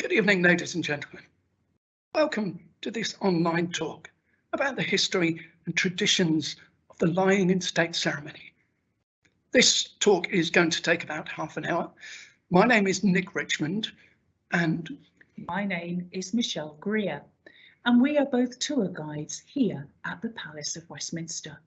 Good evening, ladies and gentlemen. Welcome to this online talk about the history and traditions of the lying in state ceremony. This talk is going to take about half an hour. My name is Nick Richmond and my name is Michelle Greer, and we are both tour guides here at the Palace of Westminster.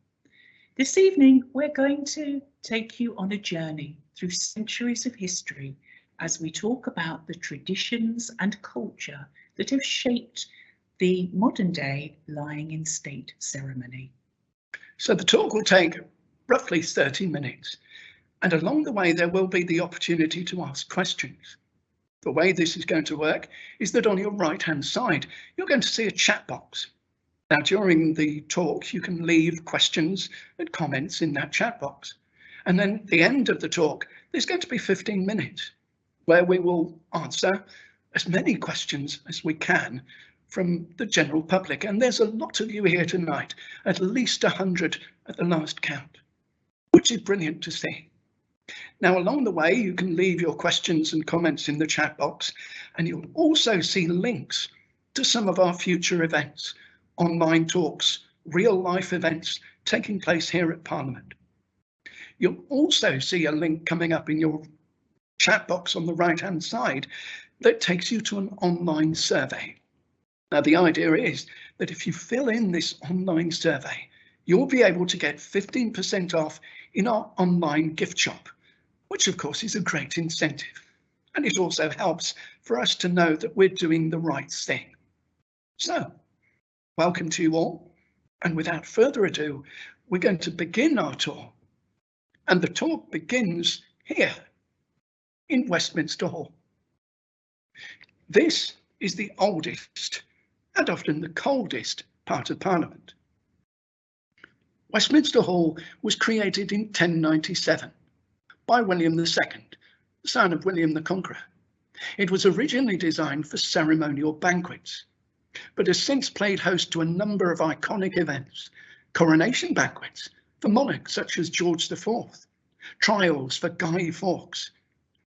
This evening, we're going to take you on a journey through centuries of history as we talk about the traditions and culture that have shaped the modern day lying in state ceremony. So the talk will take roughly 30 minutes, and along the way there will be the opportunity to ask questions. The way this is going to work is that on your right hand side you're going to see a chat box. Now during the talk you can leave questions and comments in that chat box, and then at the end of the talk there's going to be 15 minutes where we will answer as many questions as we can from the general public. And there's a lot of you here tonight, at least 100 at the last count, which is brilliant to see. Now, along the way, you can leave your questions and comments in the chat box, and you'll also see links to some of our future events, online talks, real life events taking place here at Parliament. You'll also see a link coming up in your chat box on the right hand side that takes you to an online survey. Now the idea is that if you fill in this online survey, you'll be able to get 15% off in our online gift shop, which of course is a great incentive, and it also helps for us to know that we're doing the right thing. So welcome to you all, and without further ado we're going to begin our tour, and the talk begins here in Westminster Hall. This is the oldest and often the coldest part of Parliament. Westminster Hall was created in 1097 by William II, son of William the Conqueror. It was originally designed for ceremonial banquets, but has since played host to a number of iconic events: coronation banquets for monarchs such as George IV, trials for Guy Fawkes,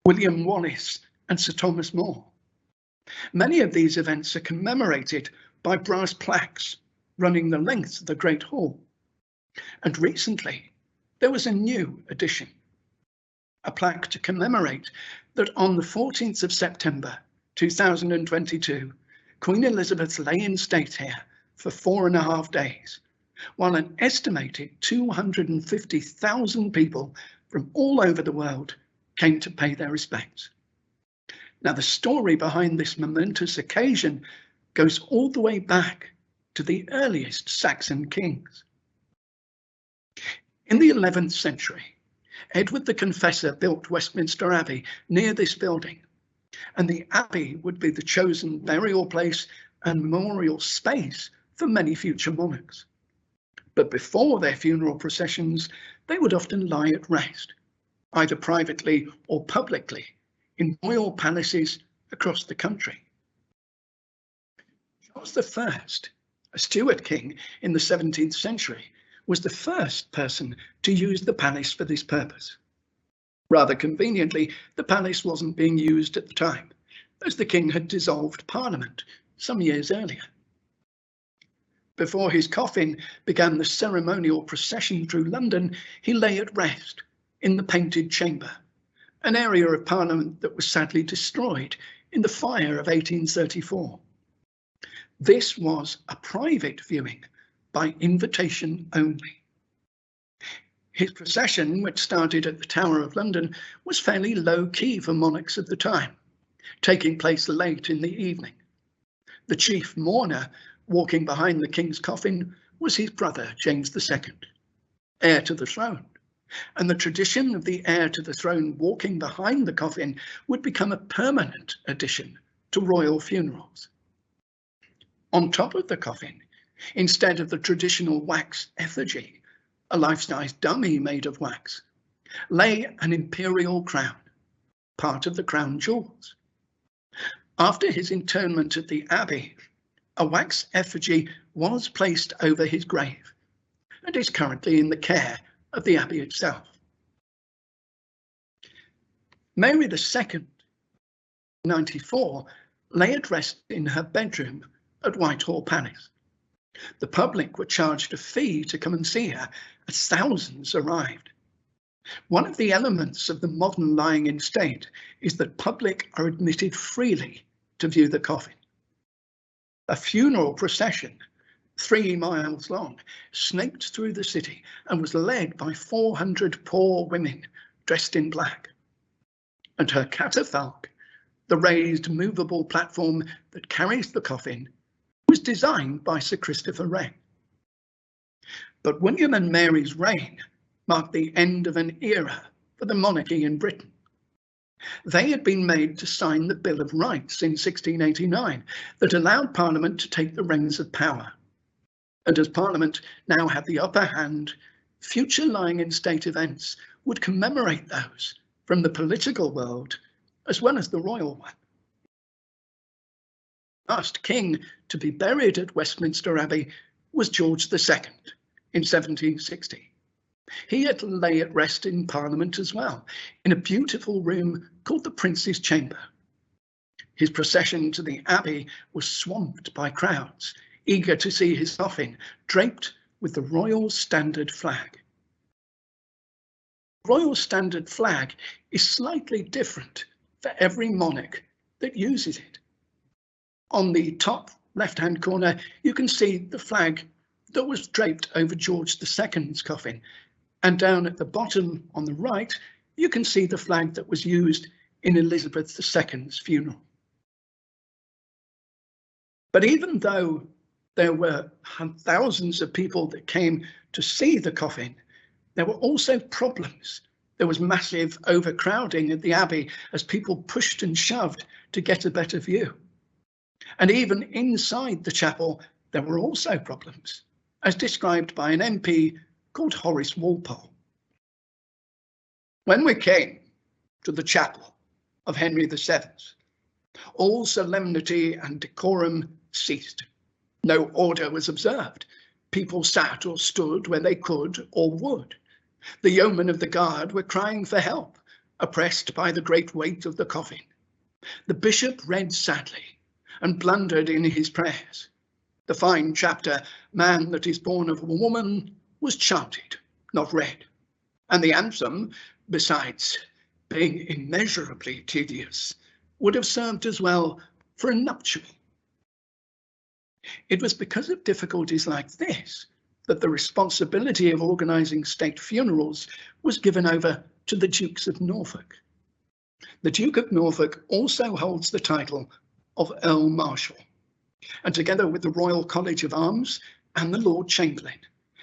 William Wallace and Sir Thomas More. Many of these events are commemorated by brass plaques running the length of the Great Hall. And recently there was a new addition, a plaque to commemorate that on the 14th of September 2022, Queen Elizabeth lay in state here for 4.5 days, while an estimated 250,000 people from all over the world came to pay their respects. Now, the story behind this momentous occasion goes all the way back to the earliest Saxon kings. In the 11th century, Edward the Confessor built Westminster Abbey near this building, and the abbey would be the chosen burial place and memorial space for many future monarchs. But before their funeral processions, they would often lie at rest, either privately or publicly, in royal palaces across the country. Charles I, a Stuart king in the 17th century, was the first person to use the palace for this purpose. Rather conveniently, the palace wasn't being used at the time, as the king had dissolved Parliament some years earlier. Before his coffin began the ceremonial procession through London, he lay at rest in the Painted Chamber, an area of Parliament that was sadly destroyed in the fire of 1834. This was a private viewing by invitation only. His procession, which started at the Tower of London, was fairly low-key for monarchs of the time, taking place late in the evening. The chief mourner walking behind the king's coffin was his brother, James II, heir to the throne, and the tradition of the heir to the throne walking behind the coffin would become a permanent addition to royal funerals. On top of the coffin, instead of the traditional wax effigy, a life-size dummy made of wax, lay an imperial crown, part of the crown jewels. After his interment at the abbey, a wax effigy was placed over his grave and is currently in the care of the abbey itself. Mary II, 94, lay at rest in her bedroom at Whitehall Palace. The public were charged a fee to come and see her, as thousands arrived. One of the elements of the modern lying in state is that public are admitted freely to view the coffin. A funeral procession, 3 miles long, snaked through the city and was led by 400 poor women dressed in black. And her catafalque, the raised movable platform that carries the coffin, was designed by Sir Christopher Wren. But William and Mary's reign marked the end of an era for the monarchy in Britain. They had been made to sign the Bill of Rights in 1689 that allowed Parliament to take the reins of power. And as Parliament now had the upper hand, future lying in state events would commemorate those from the political world as well as the royal one. The last king to be buried at Westminster Abbey was George II in 1760. He had lay at rest in Parliament as well, in a beautiful room called the Prince's Chamber. His procession to the Abbey was swamped by crowds, eager to see his coffin draped with the Royal Standard flag. The Royal Standard flag is slightly different for every monarch that uses it. On the top left-hand corner, you can see the flag that was draped over George II's coffin. And down at the bottom on the right, you can see the flag that was used in Elizabeth II's funeral. But even though there were thousands of people that came to see the coffin, there were also problems. There was massive overcrowding at the Abbey as people pushed and shoved to get a better view. And even inside the chapel, there were also problems, as described by an MP called Horace Walpole. When we came to the chapel of Henry VII, all solemnity and decorum ceased. No order was observed. People sat or stood where they could or would. The yeomen of the guard were crying for help, oppressed by the great weight of the coffin. The bishop read sadly and blundered in his prayers. The fine chapter, "Man that is born of a woman," was chanted, not read. And the anthem, besides being immeasurably tedious, would have served as well for a nuptial. It was because of difficulties like this that the responsibility of organising state funerals was given over to the Dukes of Norfolk. The Duke of Norfolk also holds the title of Earl Marshal, and together with the Royal College of Arms and the Lord Chamberlain,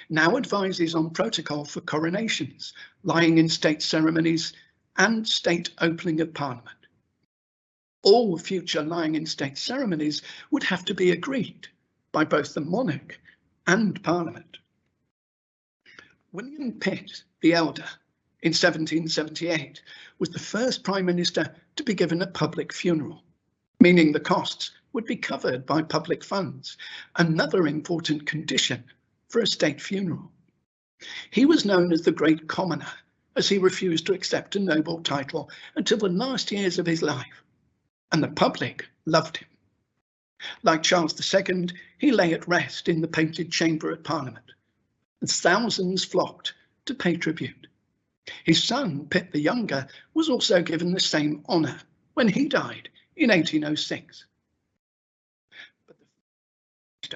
now advises on protocol for coronations, lying in state ceremonies, and state opening of Parliament. All future lying in state ceremonies would have to be agreed by both the monarch and Parliament. William Pitt the Elder in 1778 was the first Prime Minister to be given a public funeral, meaning the costs would be covered by public funds, another important condition for a state funeral. He was known as the Great Commoner, as he refused to accept a noble title until the last years of his life, and the public loved him. Like Charles II, he lay at rest in the Painted Chamber at Parliament, and thousands flocked to pay tribute. His son, Pitt the Younger, was also given the same honour when he died in 1806. But the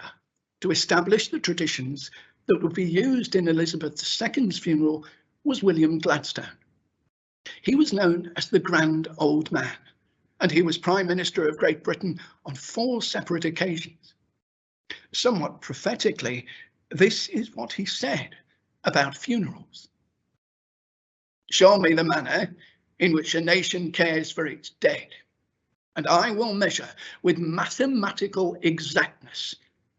first to establish the traditions that would be used in Elizabeth II's funeral was William Gladstone. He was known as the Grand Old Man, and he was Prime Minister of Great Britain on 4 separate occasions. Somewhat prophetically, this is what he said about funerals. "Show me the manner in which a nation cares for its dead, and I will measure with mathematical exactness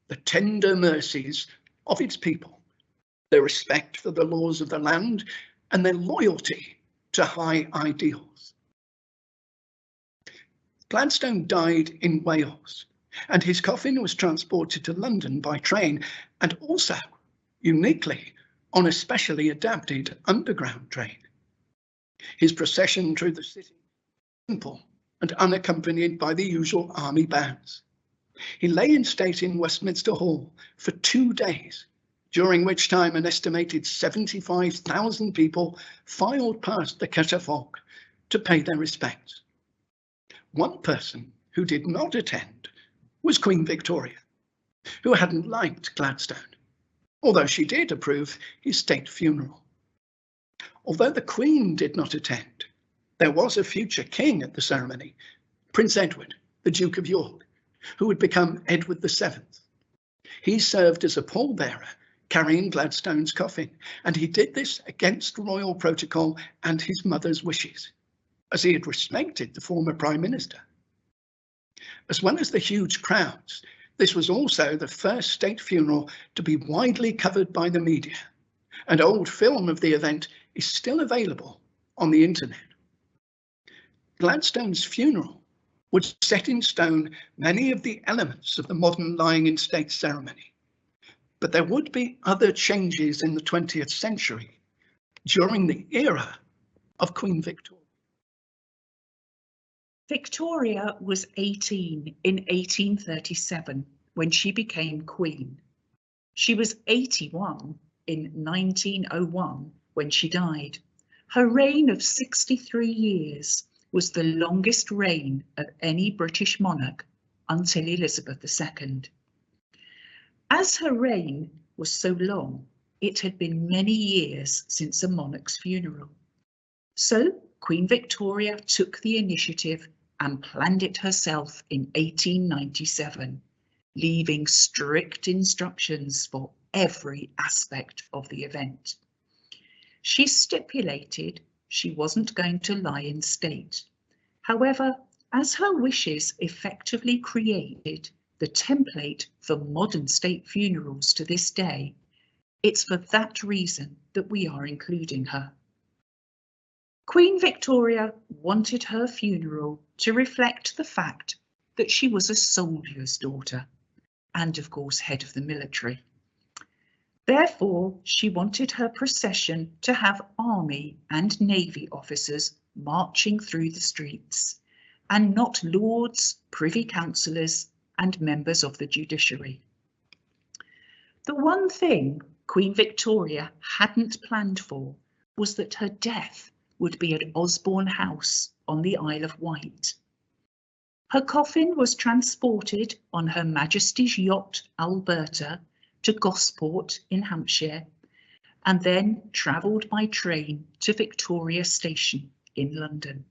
the tender mercies of its people, their respect for the laws of the land, and their loyalty to high ideals." Gladstone died in Wales, and his coffin was transported to London by train, and also, uniquely, on a specially adapted underground train. His procession through the city was simple and unaccompanied by the usual army bands. He lay in state in Westminster Hall for 2 days, during which time an estimated 75,000 people filed past the catafalque to pay their respects. One person who did not attend was Queen Victoria, who hadn't liked Gladstone, although she did approve his state funeral. Although the Queen did not attend, there was a future king at the ceremony, Prince Edward, the Duke of York, who would become Edward VII. He served as a pallbearer, carrying Gladstone's coffin, and he did this against royal protocol and his mother's wishes, as he had respected the former Prime Minister. As well as the huge crowds, this was also the first state funeral to be widely covered by the media. An old film of the event is still available on the internet. Gladstone's funeral would set in stone many of the elements of the modern lying in state ceremony. But there would be other changes in the 20th century during the era of Queen Victoria. Victoria was 18 in 1837 when she became Queen. She was 81 in 1901 when she died. Her reign of 63 years was the longest reign of any British monarch until Elizabeth II. As her reign was so long, it had been many years since a monarch's funeral. So Queen Victoria took the initiative and planned it herself in 1897, leaving strict instructions for every aspect of the event. She stipulated she wasn't going to lie in state. However, as her wishes effectively created the template for modern state funerals to this day, it's for that reason that we are including her. Queen Victoria wanted her funeral to reflect the fact that she was a soldier's daughter and, of course, head of the military. Therefore, she wanted her procession to have army and navy officers marching through the streets, and not lords, privy councillors, and members of the judiciary. The one thing Queen Victoria hadn't planned for was that her death would be at Osborne House on the Isle of Wight. Her coffin was transported on Her Majesty's yacht Alberta to Gosport in Hampshire, and then travelled by train to Victoria Station in London.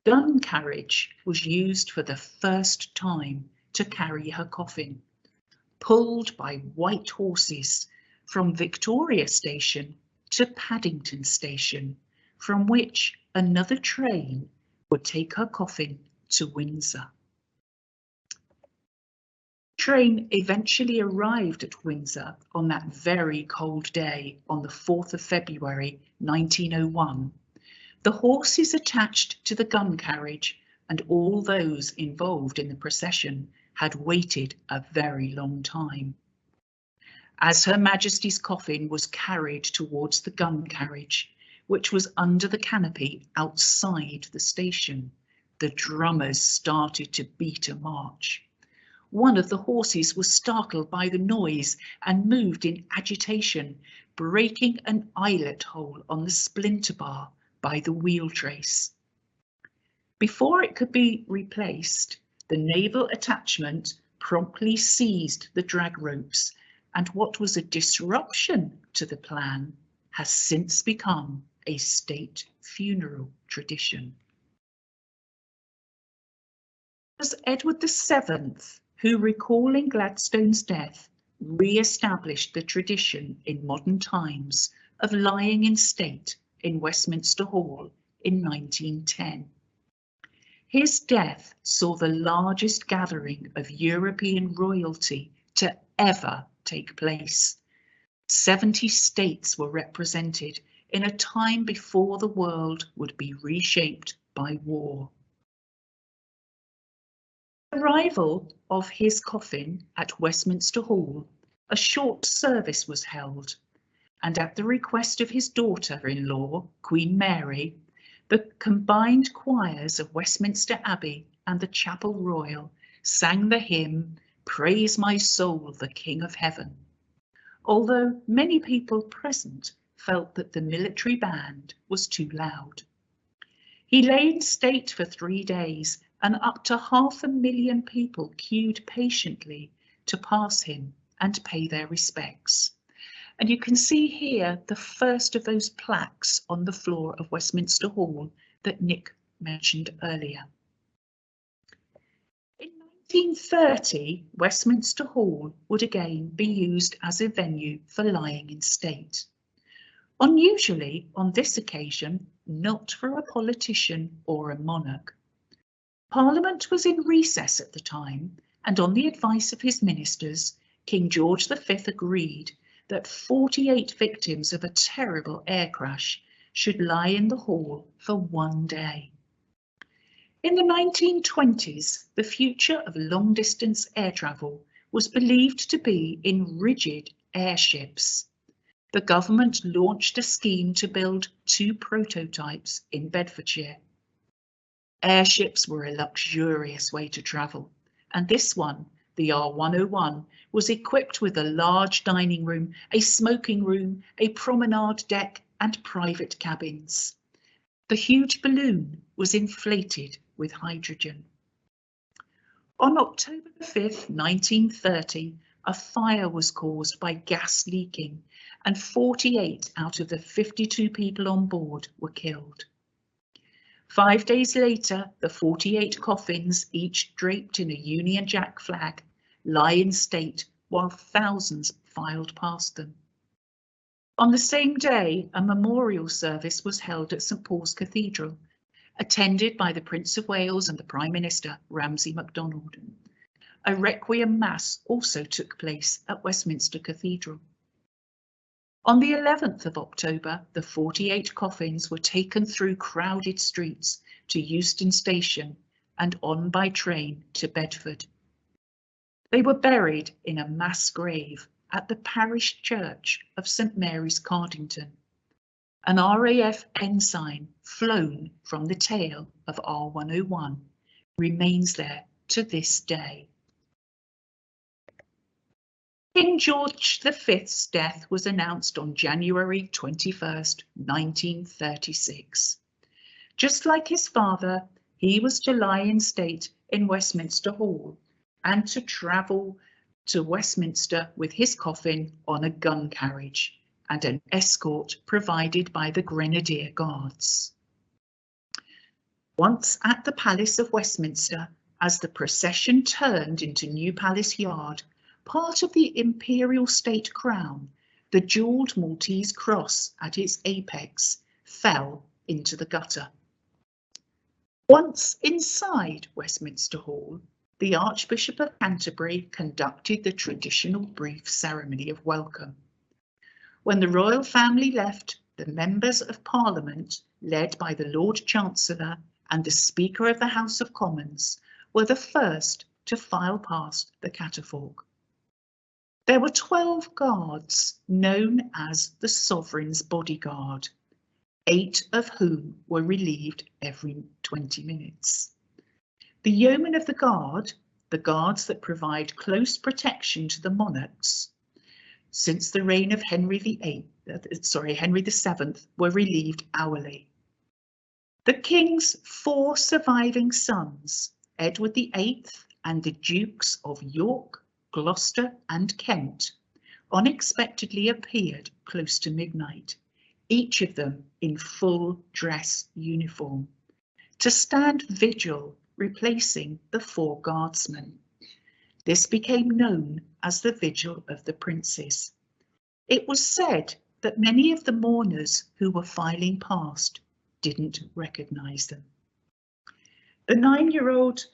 Gun carriage was used for the first time to carry her coffin, pulled by white horses from Victoria Station to Paddington Station, from which another train would take her coffin to Windsor. The train eventually arrived at Windsor on that very cold day on the 4th of February 1901. The horses attached to the gun carriage and all those involved in the procession had waited a very long time. As Her Majesty's coffin was carried towards the gun carriage, which was under the canopy outside the station, the drummers started to beat a march. One of the horses was startled by the noise and moved in agitation, breaking an eyelet hole on the splinter bar by the wheel trace. Before it could be replaced, the naval attachment promptly seized the drag ropes, and what was a disruption to the plan has since become a state funeral tradition. It was Edward VII who, recalling Gladstone's death, re-established the tradition in modern times of lying in state in Westminster Hall in 1910. His death saw the largest gathering of European royalty to ever take place. 70 states were represented in a time before the world would be reshaped by war. The arrival of his coffin at Westminster Hall, a short service was held, and at the request of his daughter-in-law, Queen Mary, The combined choirs of Westminster Abbey and the Chapel Royal sang the hymn, "Praise my soul, the King of Heaven," although many people present felt that the military band was too loud. He lay in state for 3 days, and up to 500,000 people queued patiently to pass him and pay their respects. And you can see here the first of those plaques on the floor of Westminster Hall that Nick mentioned earlier. In 1930, Westminster Hall would again be used as a venue for lying in state. Unusually, on this occasion, not for a politician or a monarch. Parliament was in recess at the time, and on the advice of his ministers, King George V agreed that 48 victims of a terrible air crash should lie in the hall for 1 day. In the 1920s, the future of long-distance air travel was believed to be in rigid airships. The government launched a scheme to build 2 prototypes in Bedfordshire. Airships were a luxurious way to travel, and this one, the R101, was equipped with a large dining room, a smoking room, a promenade deck, and private cabins. The huge balloon was inflated with hydrogen. On October 5th, 1930, a fire was caused by gas leaking, and 48 out of the 52 people on board were killed. 5 days later, the 48 coffins, each draped in a Union Jack flag, lie in state while thousands filed past them. On the same day, a memorial service was held at St Paul's Cathedral, attended by the Prince of Wales and the Prime Minister, Ramsay MacDonald. A requiem mass also took place at Westminster Cathedral. On the 11th of October, the 48 coffins were taken through crowded streets to Euston Station and on by train to Bedford. They were buried in a mass grave at the parish church of St Mary's Cardington. An RAF ensign flown from the tail of R101 remains there to this day. King George V's death was announced on January 21st, 1936. Just like his father, he was to lie in state in Westminster Hall and to travel to Westminster with his coffin on a gun carriage and an escort provided by the Grenadier Guards. Once at the Palace of Westminster, as the procession turned into New Palace Yard, part of the imperial state crown, the jewelled Maltese cross at its apex, fell into the gutter. Once inside Westminster Hall, the Archbishop of Canterbury conducted the traditional brief ceremony of welcome. When the royal family left, the members of Parliament, led by the Lord Chancellor and the Speaker of the House of Commons, were the first to file past the catafalque. There were 12 guards known as the Sovereign's Bodyguard, 8 of whom were relieved every 20 minutes. The yeomen of the guard, the guards that provide close protection to the monarchs, since the reign of Henry VII, were relieved hourly. The king's 4 surviving sons, Edward VIII and the Dukes of York, Gloucester and Kent, unexpectedly appeared close to midnight, each of them in full dress uniform, to stand vigil, replacing the 4 guardsmen. This became known as the Vigil of the Princes. It was said that many of the mourners who were filing past didn't recognise them. The 9-year-old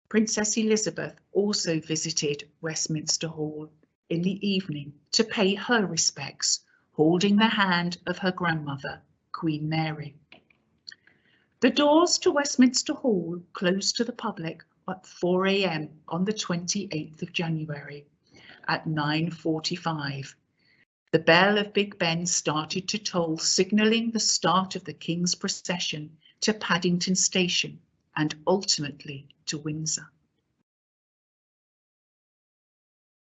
Princess Elizabeth also visited Westminster Hall in the evening to pay her respects, holding the hand of her grandmother, Queen Mary. The doors to Westminster Hall closed to the public at 4 AM on the 28th of January at 9:45. The bell of Big Ben started to toll, signalling the start of the King's procession to Paddington Station and ultimately to Windsor.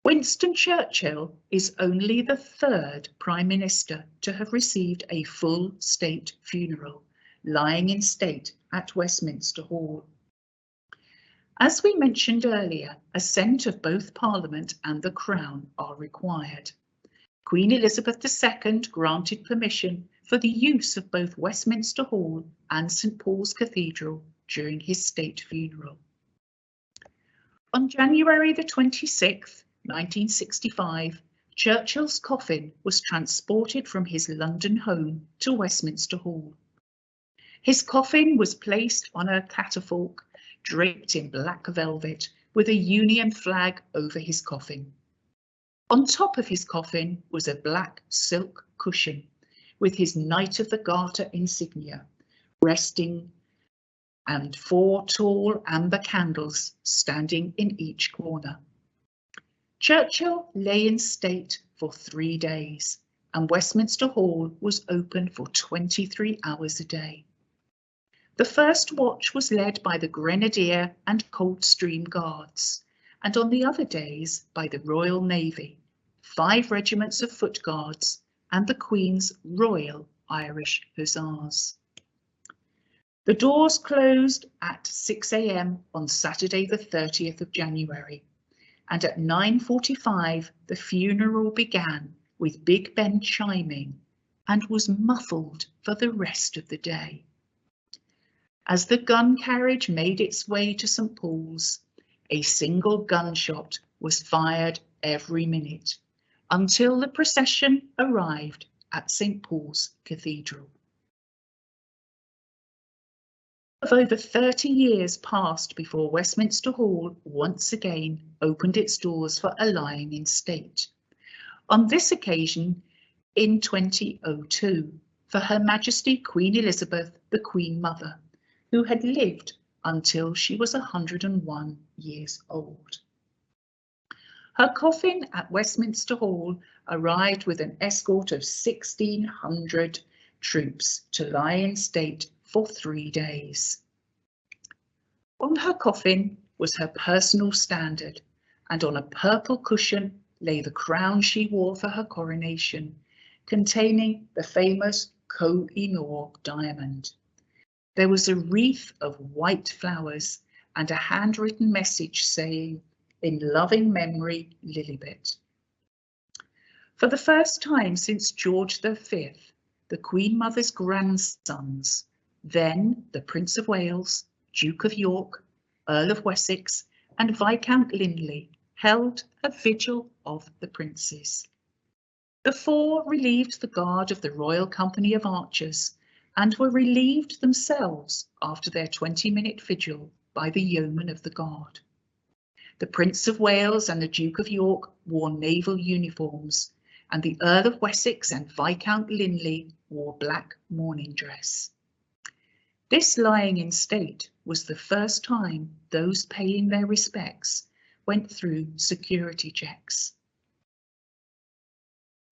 Winston Churchill is only the third Prime Minister to have received a full state funeral, lying in state at Westminster Hall. As we mentioned earlier, assent of both Parliament and the Crown are required. Queen Elizabeth II granted permission for the use of both Westminster Hall and St Paul's Cathedral during his state funeral. On January the 26th, 1965, Churchill's coffin was transported from his London home to Westminster Hall. His coffin was placed on a catafalque draped in black velvet with a Union flag over his coffin. On top of his coffin was a black silk cushion with his Knight of the Garter insignia resting and 4 tall amber candles standing in each corner. Churchill lay in state for 3 days, and Westminster Hall was open for 23 hours a day. The first watch was led by the Grenadier and Coldstream Guards, and on the other days by the Royal Navy, 5 regiments of Foot Guards, and the Queen's Royal Irish Hussars. The doors closed at 6 a.m. on Saturday the 30th of January, and at 9:45 the funeral began with Big Ben chiming and was muffled for the rest of the day. As the gun carriage made its way to St Paul's, a single gunshot was fired every minute until the procession arrived at St Paul's Cathedral. Over 30 years passed before Westminster Hall once again opened its doors for a lying in state. On this occasion, in 2002, for Her Majesty Queen Elizabeth, the Queen Mother, who had lived until she was 101 years old. Her coffin at Westminster Hall arrived with an escort of 1,600 troops to lie in state for 3 days. On her coffin was her personal standard, and on a purple cushion lay the crown she wore for her coronation, containing the famous Koh-i-Noor diamond. There was a wreath of white flowers and a handwritten message saying, "In loving memory, Lilibet." For the first time since George V, the Queen Mother's grandsons, then the Prince of Wales, Duke of York, Earl of Wessex, and Viscount Linley, held a vigil of the princes. The 4 relieved the guard of the Royal Company of Archers and were relieved themselves after their 20-minute vigil by the yeomen of the guard. The Prince of Wales and the Duke of York wore naval uniforms, and the Earl of Wessex and Viscount Linley wore black mourning dress. This lying in state was the first time those paying their respects went through security checks.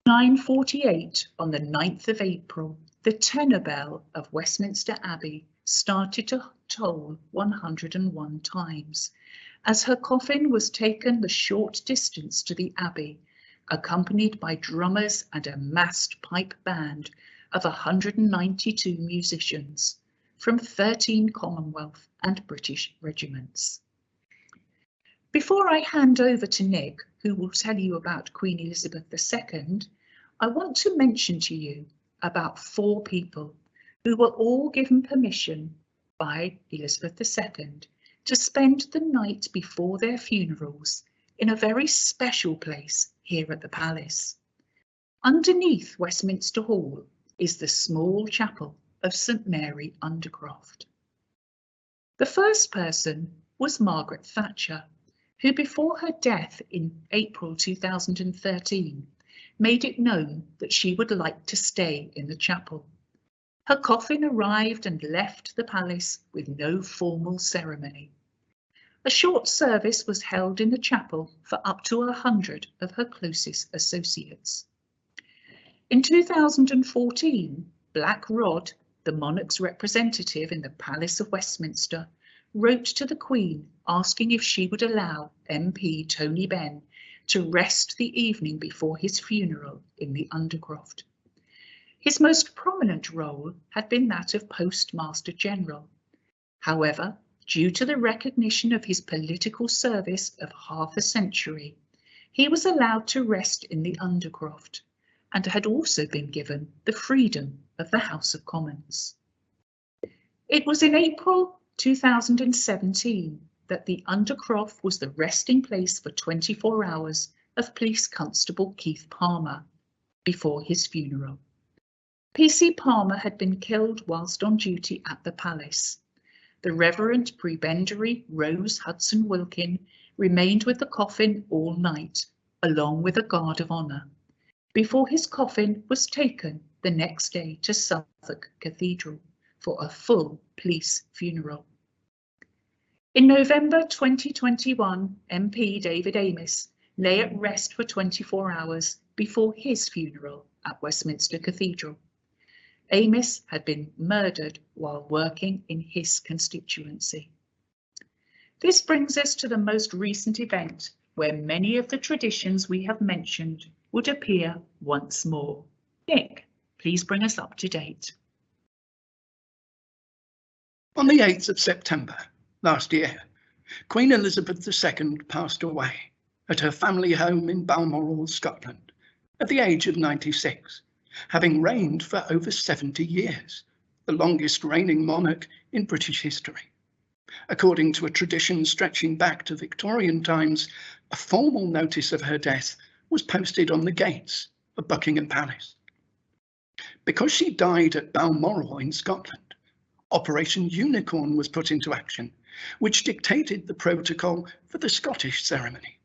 9:48 on the 9th of April, the tenor bell of Westminster Abbey started to toll 101 times as her coffin was taken the short distance to the Abbey, accompanied by drummers and a massed pipe band of 192 musicians from 13 Commonwealth and British regiments. Before I hand over to Nick, who will tell you about Queen Elizabeth II, I want to mention to you about 4 people who were all given permission by Elizabeth II to spend the night before their funerals in a very special place here at the palace. Underneath Westminster Hall is the small chapel of St Mary Undercroft. The first person was Margaret Thatcher, who before her death in April 2013 made it known that she would like to stay in the chapel. Her coffin arrived and left the palace with no formal ceremony. A short service was held in the chapel for up to 100 of her closest associates. In 2014, Black Rod, the monarch's representative in the Palace of Westminster, wrote to the Queen asking if she would allow MP Tony Benn to rest the evening before his funeral in the Undercroft. His most prominent role had been that of Postmaster General. However, due to the recognition of his political service of half a century, he was allowed to rest in the Undercroft and had also been given the freedom of the House of Commons. It was in April 2017 that the Undercroft was the resting place for 24 hours of Police Constable Keith Palmer before his funeral. PC Palmer had been killed whilst on duty at the palace. The Reverend Prebendary Rose Hudson Wilkin remained with the coffin all night, along with a guard of honour, before his coffin was taken the next day to Southwark Cathedral for a full police funeral. In November 2021, MP David Amess lay at rest for 24 hours before his funeral at Westminster Cathedral. Amess had been murdered while working in his constituency. This brings us to the most recent event, where many of the traditions we have mentioned would appear once more. Nick, please bring us up to date. On the 8th of September last year, Queen Elizabeth II passed away at her family home in Balmoral, Scotland, at the age of 96, having reigned for over 70 years, the longest reigning monarch in British history. According to a tradition stretching back to Victorian times, a formal notice of her death was posted on the gates of Buckingham Palace. Because she died at Balmoral in Scotland, Operation Unicorn was put into action, which dictated the protocol for the Scottish ceremony.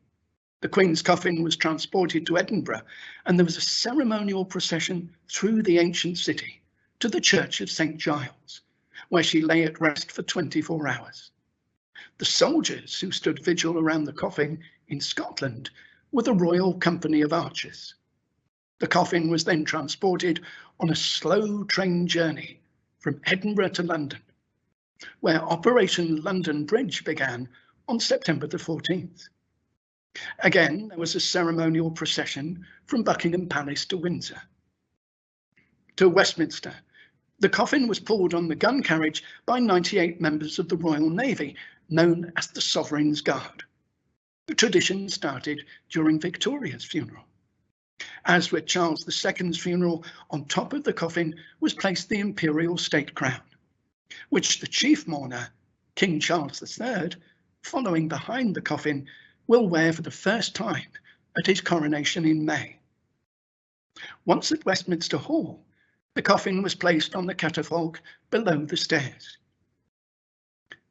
The Queen's coffin was transported to Edinburgh, and there was a ceremonial procession through the ancient city to the Church of St. Giles, where she lay at rest for 24 hours. The soldiers who stood vigil around the coffin in Scotland were the Royal Company of Archers. The coffin was then transported on a slow train journey from Edinburgh to London, where Operation London Bridge began on September the 14th. Again, there was a ceremonial procession from Buckingham Palace to Windsor. To Westminster, the coffin was pulled on the gun carriage by 98 members of the Royal Navy, known as the Sovereign's Guard. The tradition started during Victoria's funeral. As with Charles II's funeral, on top of the coffin was placed the imperial state crown, which the chief mourner, King Charles III, following behind the coffin, will wear for the first time at his coronation in May. Once at Westminster Hall, the coffin was placed on the catafalque below the stairs.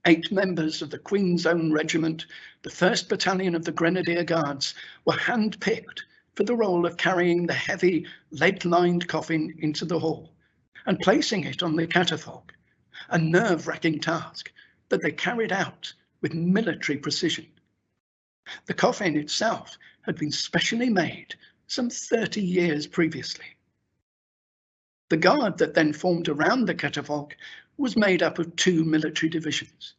8 members of the Queen's Own Regiment, the 1st Battalion of the Grenadier Guards, were hand-picked for the role of carrying the heavy, lead-lined coffin into the hall and placing it on the catafalque, a nerve-wracking task that they carried out with military precision. The coffin itself had been specially made some 30 years previously. The guard that then formed around the catafalque was made up of 2 military divisions,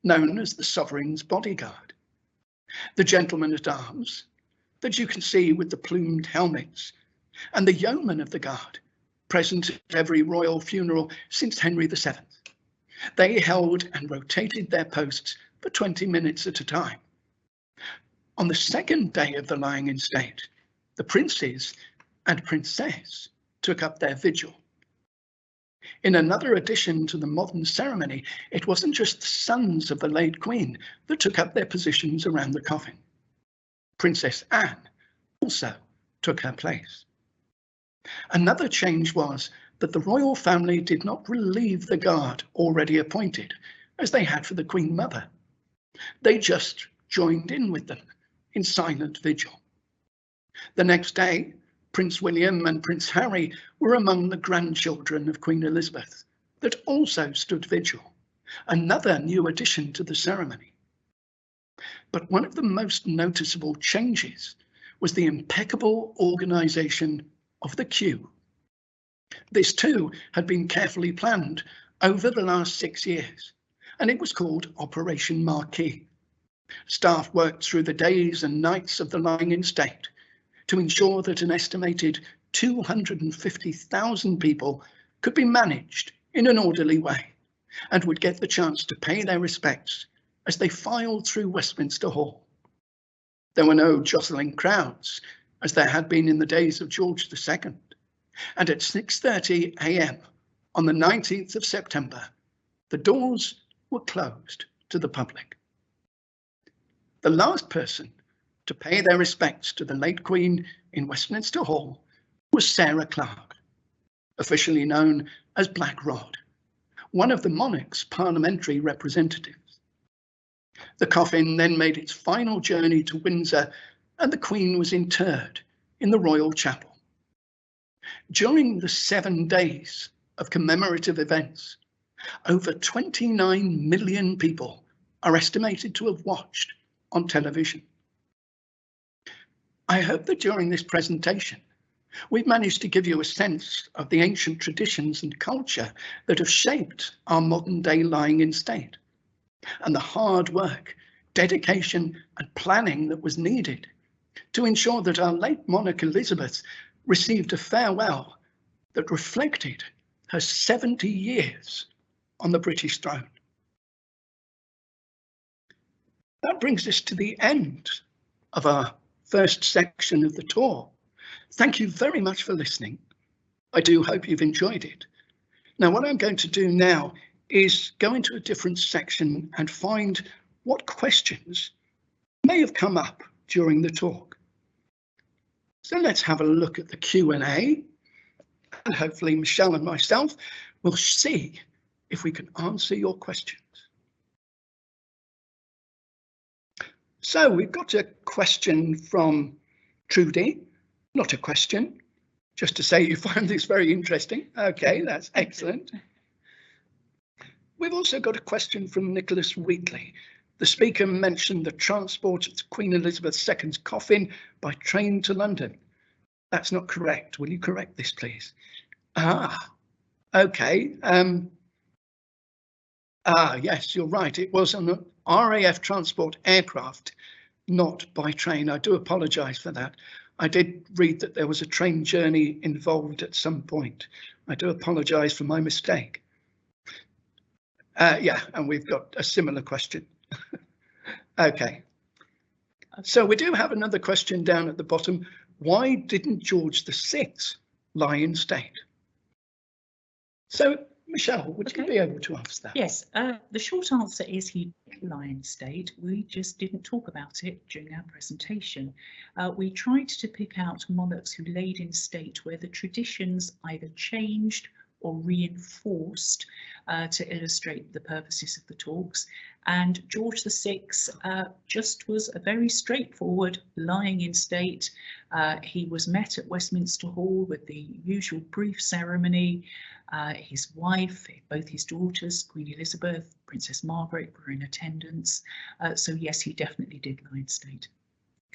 known as the Sovereign's Bodyguard. The gentlemen-at-arms, that you can see with the plumed helmets, and the yeomen of the guard, present at every royal funeral since Henry VII. They held and rotated their posts for 20 minutes at a time. On the second day of the lying in state, the princes and princess took up their vigil. In another addition to the modern ceremony, it wasn't just the sons of the late Queen that took up their positions around the coffin. Princess Anne also took her place. Another change was that the royal family did not relieve the guard already appointed, as they had for the Queen Mother. They just joined in with them in silent vigil. The next day, Prince William and Prince Harry were among the grandchildren of Queen Elizabeth that also stood vigil, another new addition to the ceremony. But one of the most noticeable changes was the impeccable organisation of the queue This too had been carefully planned over the last 6 years, and it was called Operation Marquee. Staff worked through the days and nights of the lying-in state to ensure that an estimated 250,000 people could be managed in an orderly way and would get the chance to pay their respects as they filed through Westminster Hall. There were no jostling crowds, as there had been in the days of George II, and at 6:30 a.m. on the 19th of September, the doors were closed to the public. The last person to pay their respects to the late Queen in Westminster Hall was Sarah Clarke, officially known as Black Rod, one of the monarch's parliamentary representatives. The coffin then made its final journey to Windsor, and the Queen was interred in the Royal Chapel. During the 7 days of commemorative events, over 29 million people are estimated to have watched on television. I hope that during this presentation, we've managed to give you a sense of the ancient traditions and culture that have shaped our modern day lying-in state, and the hard work, dedication and planning that was needed to ensure that our late monarch Elizabeth received a farewell that reflected her 70 years on the British throne. That brings us to the end of our first section of the tour. Thank you very much for listening. I do hope you've enjoyed it. Now, what I'm going to do now is go into a different section and find what questions may have come up during the talk. So let's have a look at the Q&A, and hopefully Michelle and myself will see if we can answer your questions. So we've got a question from Trudy, not a question, just to say you find this very interesting. Okay, that's excellent. We've also got a question from Nicholas Wheatley. The speaker mentioned the transport of Queen Elizabeth II's coffin by train to London. That's not correct. Will you correct this, please? Okay. Yes, you're right. It was on an RAF transport aircraft, not by train. I do apologise for that. I did read that there was a train journey involved at some point. I do apologise for my mistake. Yeah, and we've got a similar question. Okay. So we do have another question down at the bottom. Why didn't George VI lie in state? So, Michelle, would you be able to answer that? Yes, the short answer is he did lie in state. We just didn't talk about it during our presentation. We tried to pick out monarchs who laid in state where the traditions either changed or reinforced to illustrate the purposes of the talks. And George VI just was a very straightforward lying in state. He was met at Westminster Hall with the usual brief ceremony. His wife, both his daughters, Queen Elizabeth, Princess Margaret, were in attendance. So yes, he definitely did lie in state.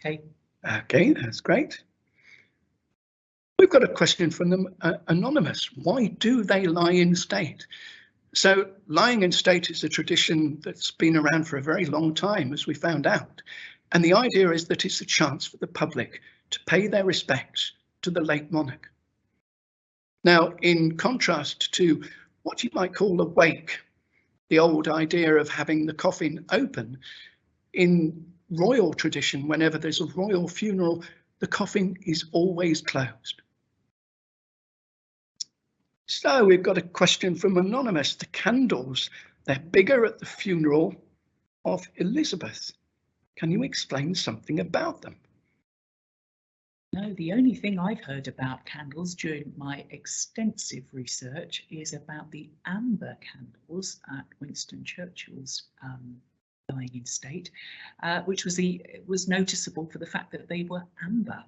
Okay. Okay, that's great. We've got a question from them, anonymous. Why do they lie in state? So lying in state is a tradition that's been around for a very long time, as we found out. And the idea is that it's a chance for the public to pay their respects to the late monarch. Now, in contrast to what you might call a wake, the old idea of having the coffin open, in royal tradition, whenever there's a royal funeral, the coffin is always closed. So we've got a question from anonymous. The candles, they're bigger at the funeral of Elizabeth. Can you explain something about them? No, the only thing I've heard about candles during my extensive research is about the amber candles at Winston Churchill's lying in state, which was noticeable for the fact that they were amber.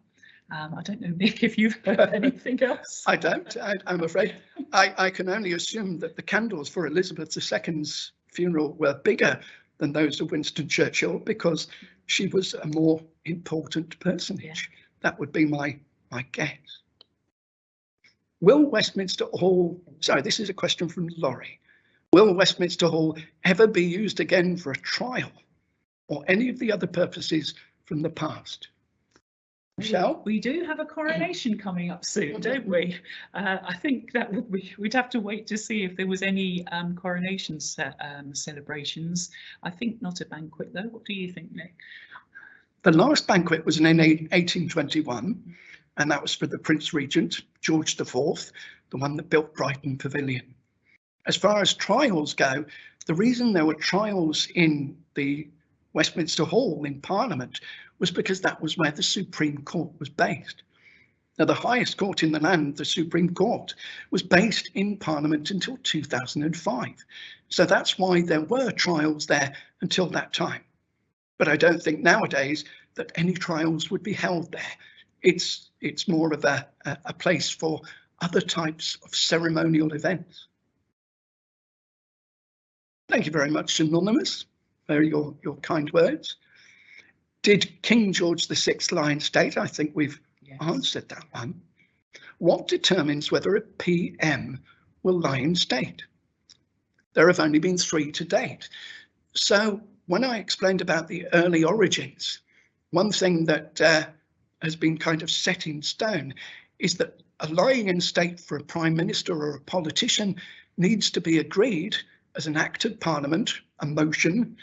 I don't know, Nick, if you've heard anything else. I don't, I'm afraid. I can only assume that the candles for Elizabeth II's funeral were bigger than those of Winston Churchill because she was a more important personage. Yeah. That would be my guess. Will Westminster Hall, sorry, this is a question from Laurie. Will Westminster Hall ever be used again for a trial or any of the other purposes from the past? Michelle? We do have a coronation coming up soon, don't we? I think that we'd have to wait to see if there was any coronation celebrations. I think not a banquet though. What do you think, Nick? The last banquet was in 1821, and that was for the Prince Regent, George IV, the one that built Brighton Pavilion. As far as trials go, the reason there were trials in the Westminster Hall in Parliament was because that was where the Supreme Court was based. Now, the highest court in the land, the Supreme Court, was based in Parliament until 2005. So that's why there were trials there until that time. But I don't think nowadays that any trials would be held there. It's more of a place for other types of ceremonial events. Thank you very much, Anonymous, for your kind words. Did King George VI lie in state? I think we've answered that one. What determines whether a PM will lie in state? There have only been 3 to date. So when I explained about the early origins, one thing that has been kind of set in stone is that a lying in state for a prime minister or a politician needs to be agreed as an act of parliament, a motion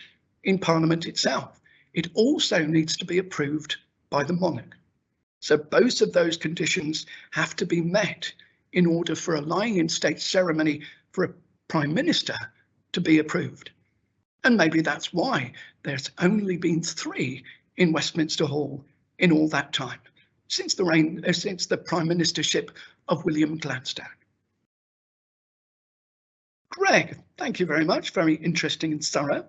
in parliament itself. It also needs to be approved by the monarch. So both of those conditions have to be met in order for a lying in state ceremony for a prime minister to be approved. And maybe that's why there's only been 3 in Westminster Hall in all that time, since the prime ministership of William Gladstone. Greg, thank you very much. Very interesting and thorough.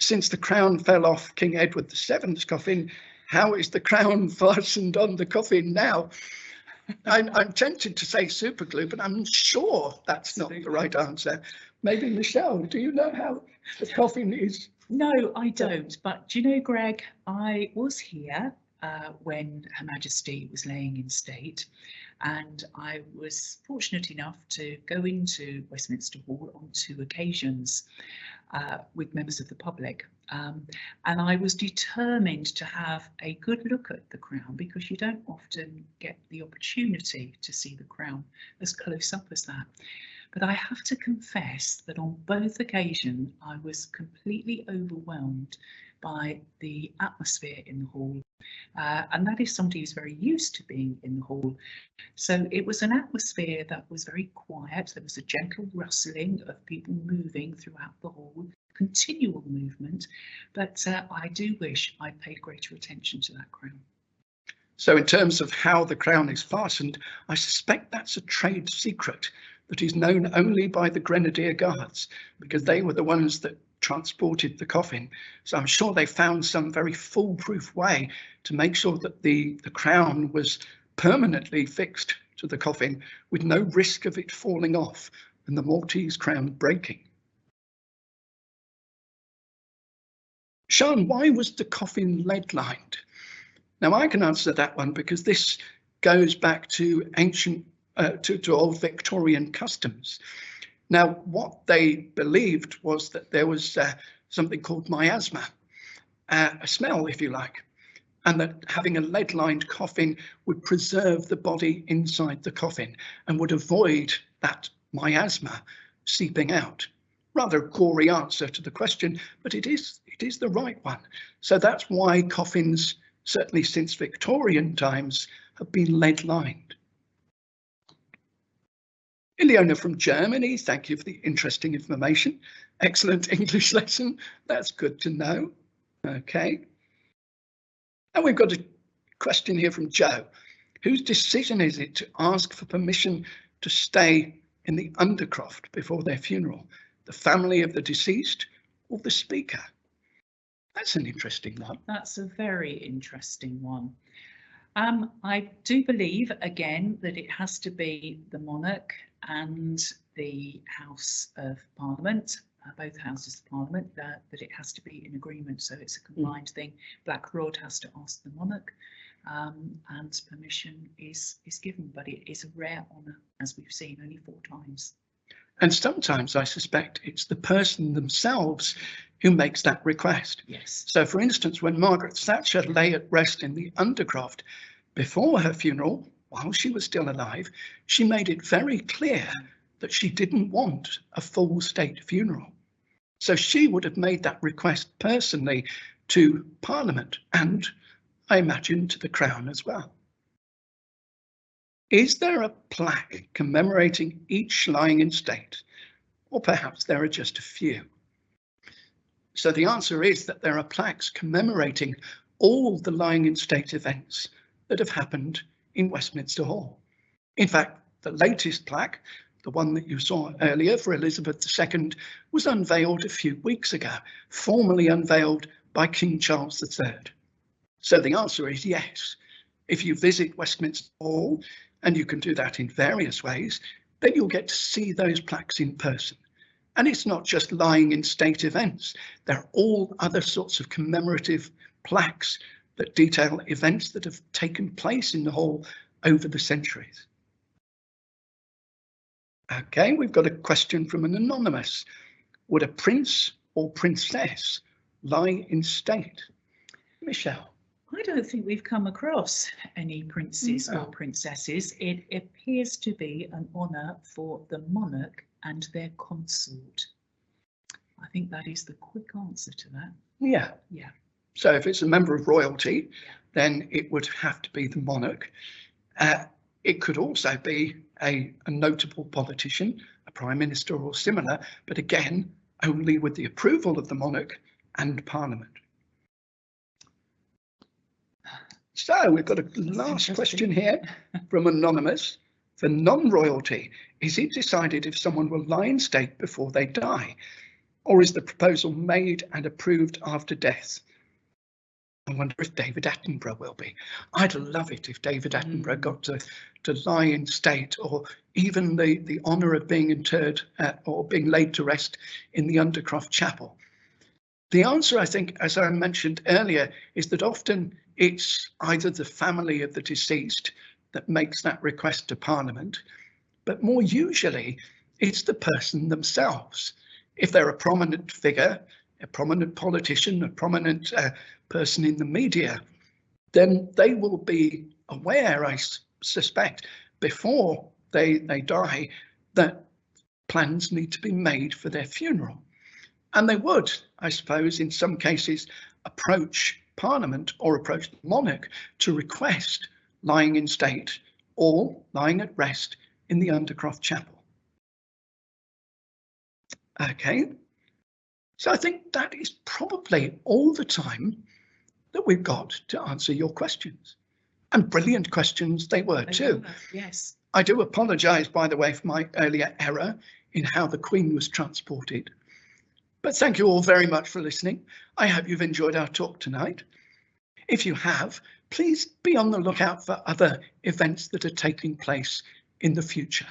Since the crown fell off King Edward VII's coffin, how is the crown fastened on the coffin now? I'm tempted to say super glue, but I'm sure that's not the right answer. Maybe Michelle, do you know how the coffin is? No, I don't. But do you know, Greg, I was here when Her Majesty was laying in state, and I was fortunate enough to go into Westminster Hall on 2 occasions with members of the public. And I was determined to have a good look at the crown, because you don't often get the opportunity to see the crown as close up as that. But I have to confess that on both occasions I was completely overwhelmed by the atmosphere in the hall. And that is somebody who's very used to being in the hall. So it was an atmosphere that was very quiet. There was a gentle rustling of people moving throughout the hall, continual movement. But I do wish I paid greater attention to that crown. So in terms of how the crown is fastened, I suspect that's a trade secret that is known only by the Grenadier Guards, because they were the ones that transported the coffin. So I'm sure they found some very foolproof way to make sure that the crown was permanently fixed to the coffin with no risk of it falling off and the Maltese crown breaking. Sean, why was the coffin lead-lined? Now I can answer that one because this goes back to ancient, to old Victorian customs. Now, what they believed was that there was something called miasma, a smell, if you like, and that having a lead-lined coffin would preserve the body inside the coffin and would avoid that miasma seeping out. Rather a gory answer to the question, but it is the right one. So that's why coffins, certainly since Victorian times, have been lead-lined. Ileona from Germany, thank you for the interesting information. Excellent English lesson. That's good to know. Okay. And we've got a question here from Joe. Whose decision is it to ask for permission to stay in the Undercroft before their funeral? The family of the deceased or the speaker? That's an interesting one. That's a very interesting one. I do believe, again, that it has to be the monarch and the House of Parliament, both Houses of Parliament, that it has to be in agreement. So it's a combined thing. Black Rod has to ask the monarch, and permission is given, but it is a rare honour, as we've seen, only 4 times. And sometimes I suspect it's the person themselves who makes that request. Yes. So, for instance, when Margaret Thatcher lay at rest in the Undercroft before her funeral, while she was still alive, she made it very clear that she didn't want a full state funeral. So she would have made that request personally to Parliament and, I imagine, to the Crown as well. Is there a plaque commemorating each lying in state? Or perhaps there are just a few? So the answer is that there are plaques commemorating all the lying in state events that have happened in Westminster Hall. In fact, the latest plaque, the one that you saw earlier for Elizabeth II, was unveiled a few weeks ago, formally unveiled by King Charles III. So the answer is yes. If you visit Westminster Hall, and you can do that in various ways, then you'll get to see those plaques in person. And it's not just lying in state events. There are all other sorts of commemorative plaques that detail events that have taken place in the hall over the centuries. Okay, we've got a question from an anonymous. Would a prince or princess lie in state? Michelle. I don't think we've come across any princes or princesses. It appears to be an honour for the monarch and their consort. I think that is the quick answer to that. Yeah. Yeah. So if it's a member of royalty, then it would have to be the monarch. It could also be a notable politician, a prime minister or similar, but again, only with the approval of the monarch and Parliament. So we've got a last question here from Anonymous. For non-royalty, is it decided if someone will lie in state before they die? Or is the proposal made and approved after death? I wonder if David Attenborough will be. I'd love it if David Attenborough got to lie in state, or even the honour of being interred or being laid to rest in the Undercroft Chapel. The answer, I think, as I mentioned earlier, is that often it's either the family of the deceased that makes that request to Parliament, but more usually it's the person themselves. If they're a prominent figure, a prominent politician, a prominent person in the media, then they will be aware, I suspect, before they die, that plans need to be made for their funeral. And they would, I suppose, in some cases, approach Parliament or approach the monarch to request lying in state or lying at rest in the Undercroft Chapel. Okay, so I think that is probably all the time that we've got to answer your questions. And brilliant questions they were too. Yes. I do apologise, by the way, for my earlier error in how the Queen was transported. But thank you all very much for listening. I hope you've enjoyed our talk tonight. If you have, please be on the lookout for other events that are taking place in the future.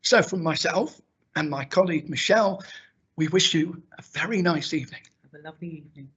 So from myself and my colleague Michelle, we wish you a very nice evening. Have a lovely evening.